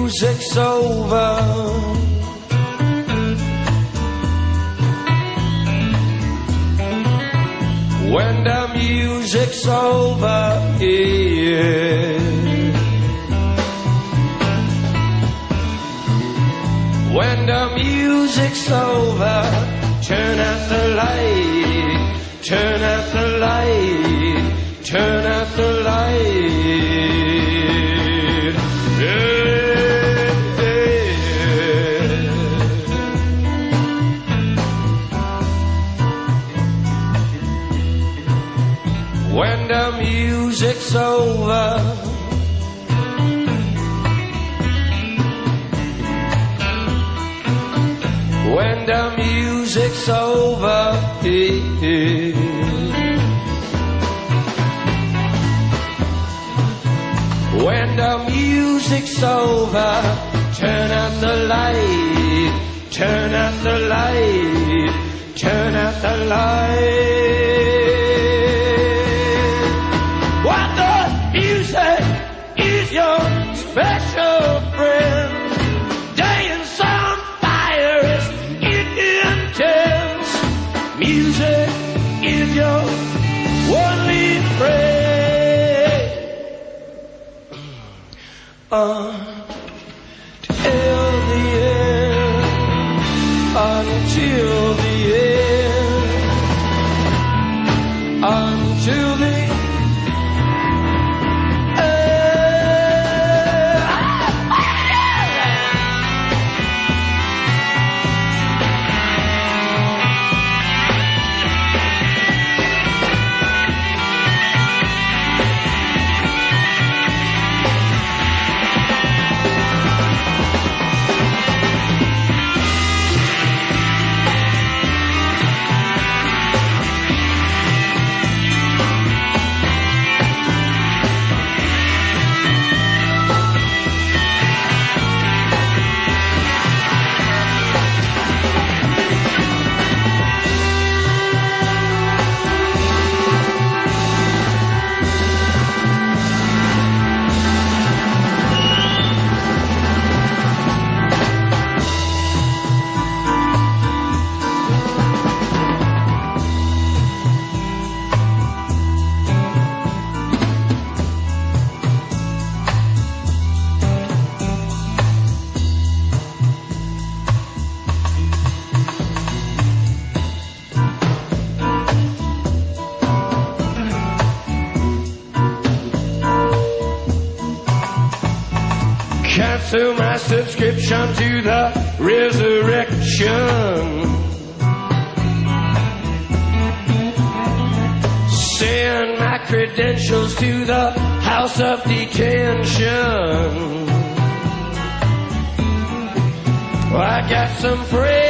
music's over, when the music's over, yeah. When the music's over, turn out the light, turn out the light, turn out the light. Yeah, yeah. When the music's over, when the music's over, yeah. When the music's over, turn out the light, turn out the light, turn out the light. What the music is your special friend. Music is your only friend. Till the end, until the end, until the end. Cancel my subscription to the resurrection. Send my credentials to the house of detention. I got some friends